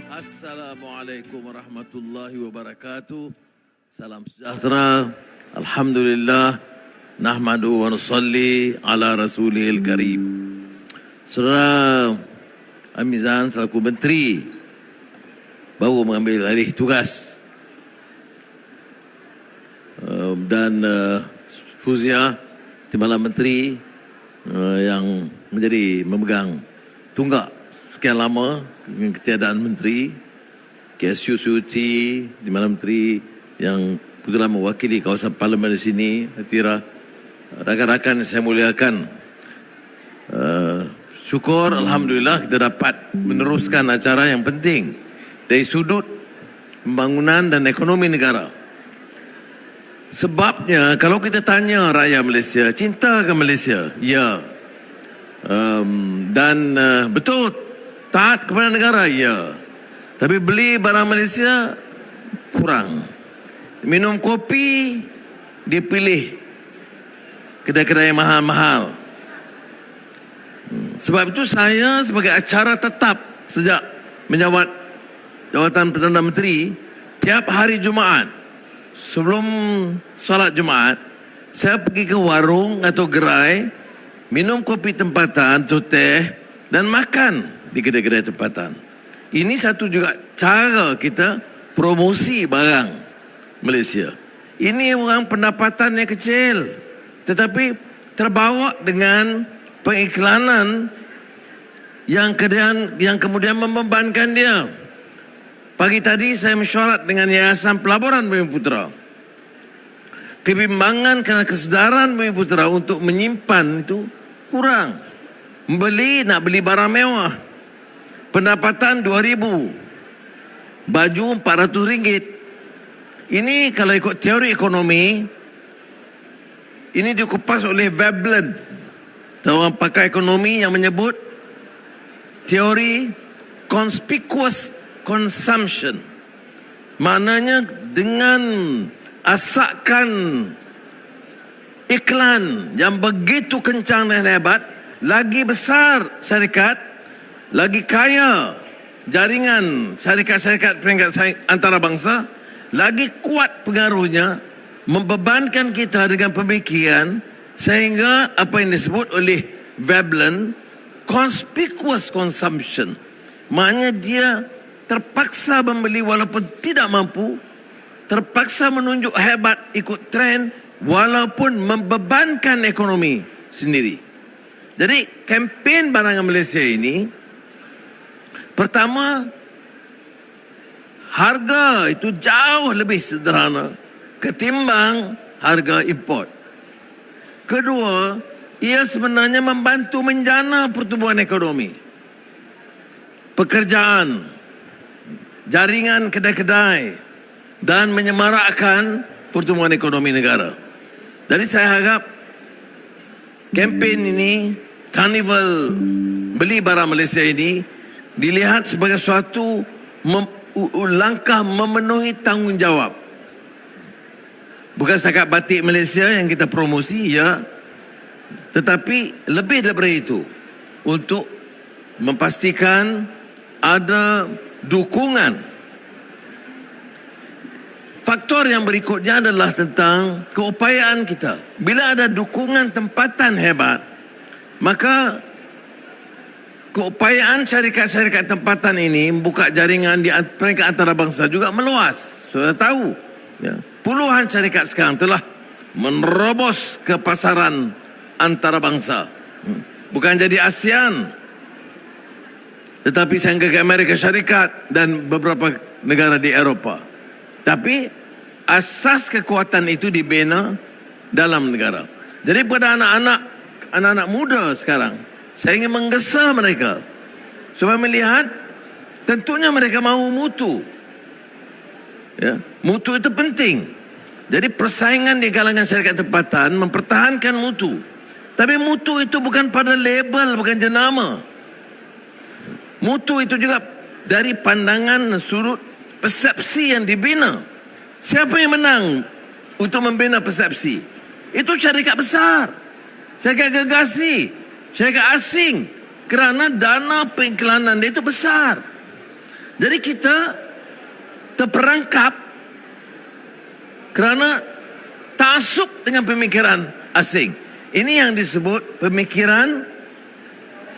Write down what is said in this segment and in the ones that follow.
Assalamualaikum warahmatullahi wabarakatuh. Salam sejahtera. Alhamdulillah. Nahmadu wa nusalli ala rasulihil karim. Saudara Amizan selaku menteri baru mengambil alih tugas. Dan Fuzia Timbalan Menteri yang menjadi memegang tunggak sekian lama dengan ketiadaan menteri, KSU Suti Timbalan Menteri yang kebetulan mewakili kawasan parlimen di sini, Hatira, rakan-rakan saya muliakan. Syukur Alhamdulillah kita dapat meneruskan acara yang penting dari sudut pembangunan dan ekonomi negara. Sebabnya kalau kita tanya rakyat Malaysia, cinta ke Malaysia? Ya. Betul, taat kepada negara? Ya. Tapi beli barang Malaysia kurang. Minum kopi dipilih kedai-kedai yang mahal-mahal. Sebab itu saya sebagai acara tetap sejak menjawat jawatan Perdana Menteri, tiap hari Jumaat sebelum solat Jumaat saya pergi ke warung atau gerai, minum kopi tempatan atau teh dan makan di kedai-kedai tempatan. Ini satu juga cara kita promosi barang Malaysia. Ini orang pendapatannya kecil, tetapi terbawa dengan pengiklanan yang kemudian membebankan dia. Pagi tadi saya mesyuarat dengan Yayasan Pelaburan Bumiputera. Kebimbangan kerana kesedaran Bumiputera untuk menyimpan itu kurang. Nak beli barang mewah. Pendapatan RM2,000. Baju RM400. Ini kalau ikut teori ekonomi, ini dikupas oleh Veblen, orang pakar ekonomi yang menyebut teori conspicuous consumption. Maknanya dengan asakan iklan yang begitu kencang dan hebat, lagi besar syarikat, lagi kaya jaringan syarikat-syarikat peringkat antarabangsa, lagi kuat pengaruhnya, membebankan kita dengan pemikiran sehingga apa yang disebut oleh Veblen conspicuous consumption. Maknanya dia terpaksa membeli walaupun tidak mampu, terpaksa menunjuk hebat ikut tren walaupun membebankan ekonomi sendiri. Jadi kempen barangan Malaysia ini, pertama, harga itu jauh lebih sederhana ketimbang harga import. Kedua, ia sebenarnya membantu menjana pertumbuhan ekonomi, pekerjaan, jaringan kedai-kedai dan menyemarakkan pertumbuhan ekonomi negara. Jadi saya harap kempen ini, Karnival Beli Barang Malaysia ini dilihat sebagai suatu langkah memenuhi tanggungjawab. Bukan setakat batik Malaysia yang kita promosi, ya, tetapi lebih daripada itu, untuk memastikan ada dukungan. Faktor yang berikutnya adalah tentang keupayaan kita. Bila ada dukungan tempatan hebat, maka keupayaan syarikat-syarikat tempatan ini membuka jaringan di peringkat antarabangsa juga meluas. Sudah tahu, ya, puluhan syarikat sekarang telah menerobos ke pasaran antarabangsa. Bukan jadi ASEAN, tetapi sampai ke Amerika Syarikat dan beberapa negara di Eropah. Tapi asas kekuatan itu dibina dalam negara. Jadi pada anak-anak muda sekarang, saya ingin menggesa mereka supaya melihat tentunya mereka mahu mutu. Ya, mutu itu penting. Jadi persaingan di kalangan syarikat tempatan mempertahankan mutu. Tapi mutu itu bukan pada label, bukan jenama. Mutu itu juga dari pandangan sudut persepsi yang dibina. Siapa yang menang untuk membina persepsi? Itu syarikat besar, syarikat gergasi, syarikat asing. Kerana dana pengiklanan dia itu besar. Jadi kita terperangkap kerana taksub dengan pemikiran asing. Ini yang disebut pemikiran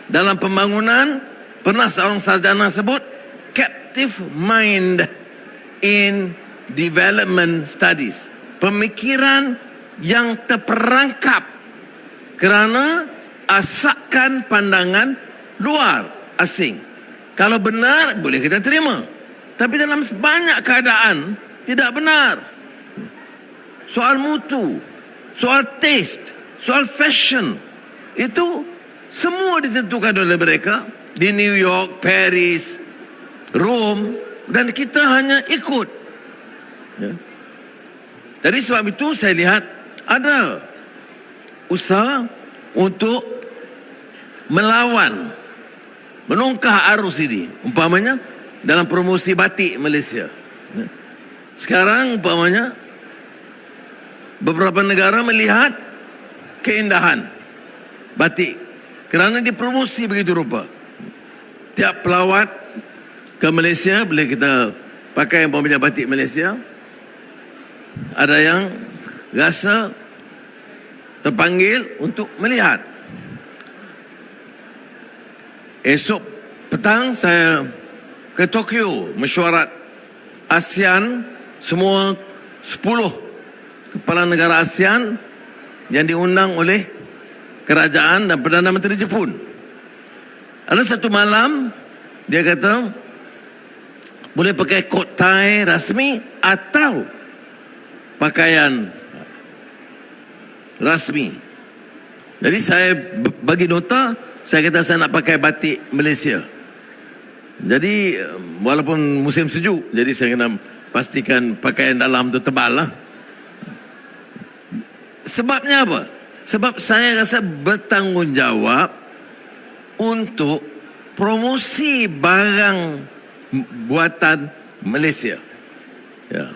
dalam pembangunan, pernah seorang sarjana sebut captive mind in development studies. Pemikiran yang terperangkap kerana asakan pandangan luar asing. Kalau benar, boleh kita terima. Tapi dalam banyak keadaan, tidak benar. Soal mutu, soal taste, soal fashion, itu semua ditentukan oleh mereka di New York, Paris, Rome, dan kita hanya ikut. Ya. Jadi sebab itu saya lihat ada usaha untuk melawan, menongkah arus ini. Umpamanya dalam promosi batik Malaysia. Sekarang umpamanya beberapa negara melihat keindahan batik kerana dipromosi begitu rupa. Tiap pelawat ke Malaysia, boleh kita pakai umpamanya batik Malaysia, ada yang rasa terpanggil untuk melihat. Esok petang saya ke Tokyo mesyuarat ASEAN, semua 10 kepala negara ASEAN yang diundang oleh kerajaan dan Perdana Menteri Jepun. Ada satu malam dia kata boleh pakai coat tie rasmi atau pakaian rasmi. Jadi saya bagi nota, saya kata saya nak pakai batik Malaysia. Jadi walaupun musim sejuk, jadi saya kena pastikan pakaian dalam tu tebal lah. Sebabnya apa? Sebab saya rasa bertanggungjawab untuk promosi barang buatan Malaysia. Ya.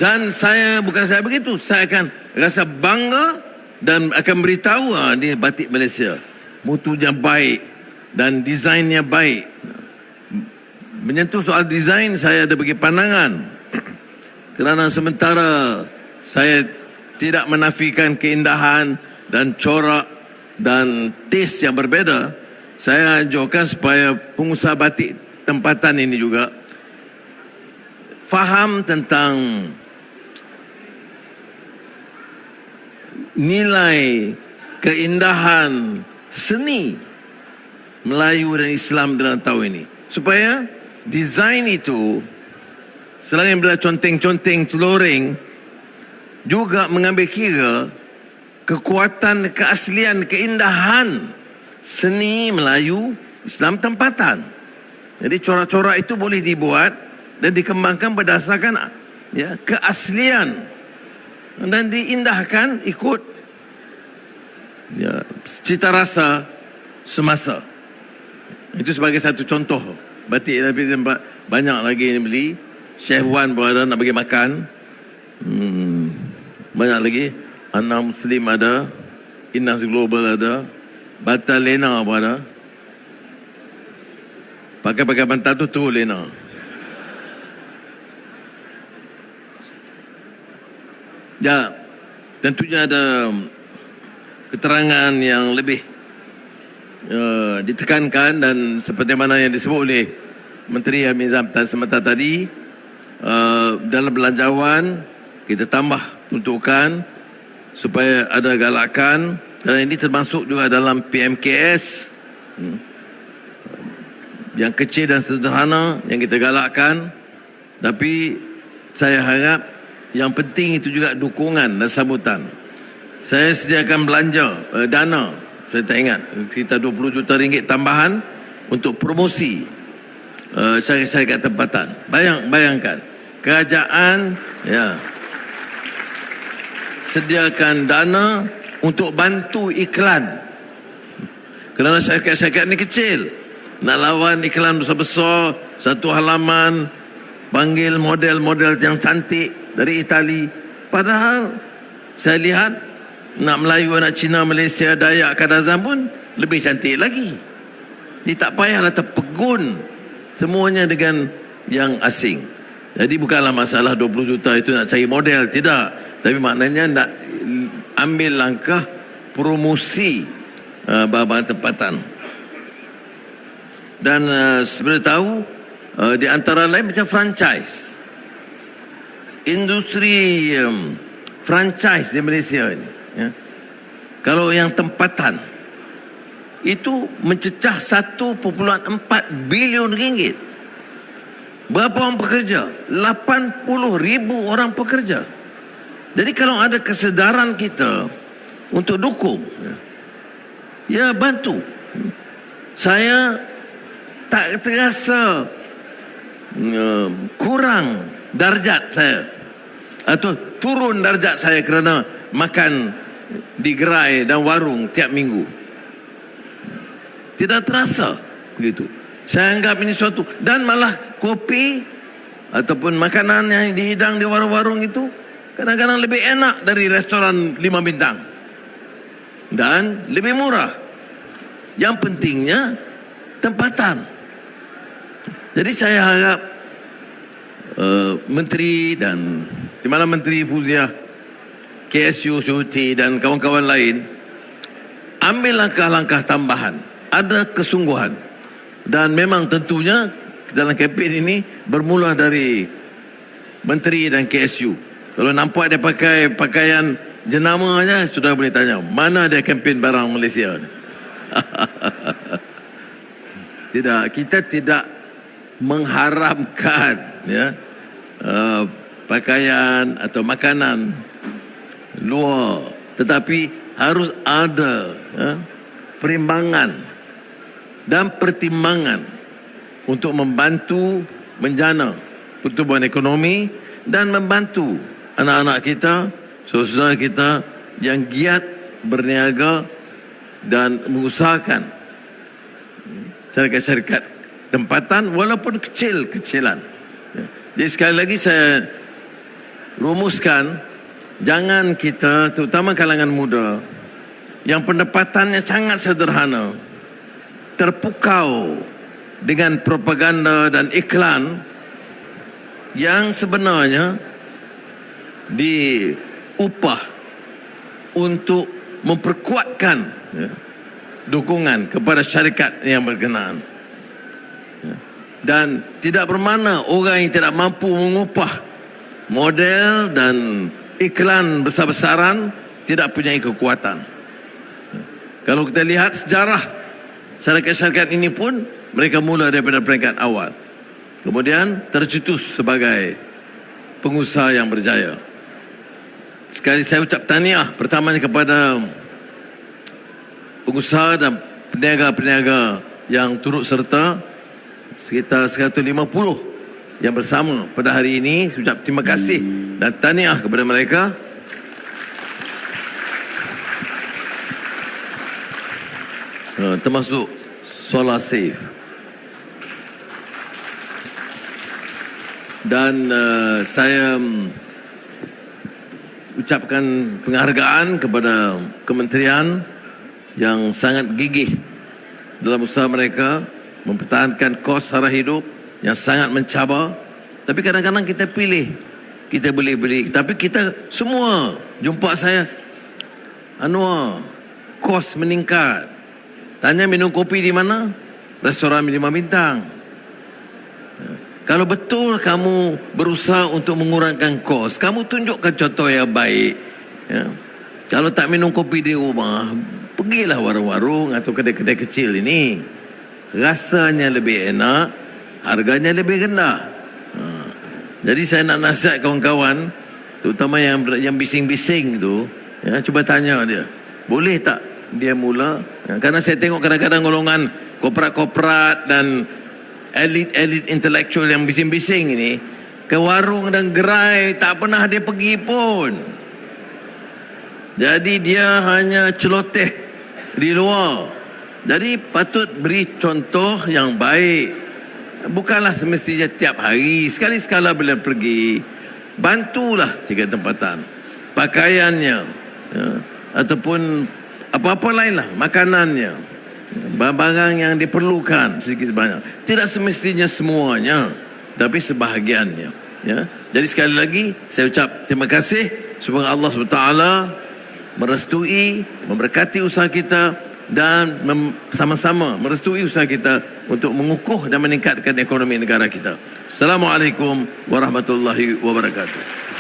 Dan saya, bukan saya begitu, saya akan rasa bangga dan akan beritahu ini batik Malaysia, mutunya baik dan desainnya baik. Menyentuh soal desain, saya ada bagi pandangan. Kerana sementara saya tidak menafikan keindahan dan corak dan taste yang berbeza, saya anjurkan supaya pengusaha batik tempatan ini juga faham tentang nilai keindahan seni Melayu dan Islam dalam tahun ini, supaya desain itu selain bila conteng-conteng celoring juga mengambil kira kekuatan, keaslian, keindahan seni Melayu Islam tempatan. Jadi corak-corak itu boleh dibuat dan dikembangkan berdasarkan ya, keaslian dan diindahkan ikut ya, cita rasa semasa. Itu sebagai satu contoh batik. Tapi banyak lagi yang beli. Chef Wan pun ada nak bagi makan. Banyak lagi. Ana Muslim ada, Inas Global ada, Batal Lena pun ada. Pakai-pakai bantal tu Lena. Ya, tentunya ada keterangan yang lebih ditekankan dan seperti mana yang disebut oleh Menteri Hamid Zamtan semata tadi, dalam belanjawan kita tambah peruntukan supaya ada galakan, dan ini termasuk juga dalam PMKS yang kecil dan sederhana yang kita galakkan. Tapi saya harap yang penting itu juga dukungan dan sambutan. Saya sediakan belanja dana, saya tak ingat, sekitar 20 juta ringgit tambahan untuk promosi syarikat tempatan. Bayangkan kerajaan ya sediakan dana untuk bantu iklan. Kerana syarikat-syarikat ni kecil, nak lawan iklan besar-besar, satu halaman panggil model-model yang cantik dari Itali. Padahal saya lihat nak Melayu, nak Cina, Malaysia, Dayak, Kadazan pun lebih cantik lagi. Dia tak payahlah terpegun semuanya dengan yang asing. Jadi bukanlah masalah 20 juta itu nak cari model, tidak. Tapi maknanya nak ambil langkah promosi bahan-bahan tempatan. Dan sebenarnya tahu, di antara lain macam franchise. Industri franchise di Malaysia ini, ya. Kalau yang tempatan itu mencecah 1.4 bilion ringgit. Berapa orang pekerja? 80,000 orang pekerja. Jadi kalau ada kesedaran kita untuk dukung, ya bantu. Saya tak terasa kurang darjat saya atau turun darjat saya kerana makan di gerai dan warung tiap minggu. Tidak terasa begitu. Saya anggap ini suatu, dan malah kopi ataupun makanan yang dihidang di warung-warung itu kadang-kadang lebih enak dari restoran 5 bintang dan lebih murah. Yang pentingnya tempatan. Jadi saya harap Menteri dan di mana Menteri Fuzia, KSU, Syuti dan kawan-kawan lain ambil langkah-langkah tambahan. Ada kesungguhan. Dan memang tentunya dalam kempen ini bermula dari Menteri dan KSU. Kalau nampak dia pakai pakaian jenama saja, sudah boleh tanya, mana dia kempen barang Malaysia? Tidak, kita tidak mengharamkan, ya, pakaian atau makanan luar. Tetapi harus ada, ya, perimbangan dan pertimbangan untuk membantu menjana pertumbuhan ekonomi dan membantu anak-anak kita, saudara kita yang giat berniaga dan mengusahakan syarikat-syarikat tempatan walaupun kecil-kecilan. Jadi sekali lagi saya rumuskan, jangan kita, terutama kalangan muda yang pendapatannya sangat sederhana, terpukau dengan propaganda dan iklan yang sebenarnya diupah untuk memperkuatkan, ya, dukungan kepada syarikat yang berkenaan. Ya. Dan tidak bermakna orang yang tidak mampu mengupah model dan iklan besar-besaran tidak punya kekuatan. Ya. Kalau kita lihat sejarah syarikat-syarikat ini pun, mereka mula daripada peringkat awal. Kemudian tercetus sebagai pengusaha yang berjaya. Sekali saya ucap tahniah pertamanya kepada pengusaha dan peniaga-peniaga yang turut serta, sekitar 150 yang bersama pada hari ini. Saya ucap terima kasih dan tahniah kepada mereka. Termasuk Solar Safe. Dan saya ucapkan penghargaan kepada kementerian yang sangat gigih dalam usaha mereka mempertahankan kos sara hidup yang sangat mencabar. Tapi kadang-kadang kita pilih, kita boleh beli, tapi kita semua jumpa saya, Anwar, kos meningkat. Tanya minum kopi di mana? Restoran 5 bintang. Kalau betul kamu berusaha untuk mengurangkan kos, kamu tunjukkan contoh yang baik. Ya. Kalau tak minum kopi di rumah, pergilah warung-warung atau kedai-kedai kecil ini. Rasanya lebih enak, harganya lebih rendah. Jadi saya nak nasihat kawan-kawan, terutama yang bising-bising tu, ya, cuba tanya dia, boleh tak dia mula? Ya, karena saya tengok kadang-kadang golongan korporat-korporat dan elit-elit intelektual yang bising-bising ini ke warung dan gerai tak pernah dia pergi pun. Jadi dia hanya celoteh di luar. Jadi patut beri contoh yang baik. Bukanlah semestinya tiap hari, sekali-sekala bila pergi, bantulah syarikat tempatan, pakaiannya, ya, ataupun apa-apa lainlah, makanannya. barang yang diperlukan sedikit banyak. Tidak semestinya semuanya, tapi sebahagiannya. Ya. Jadi sekali lagi saya ucap terima kasih. Semoga Allah SWT merestui, memberkati usaha kita dan sama-sama merestui usaha kita untuk mengukuh dan meningkatkan ekonomi negara kita. Assalamualaikum warahmatullahi wabarakatuh.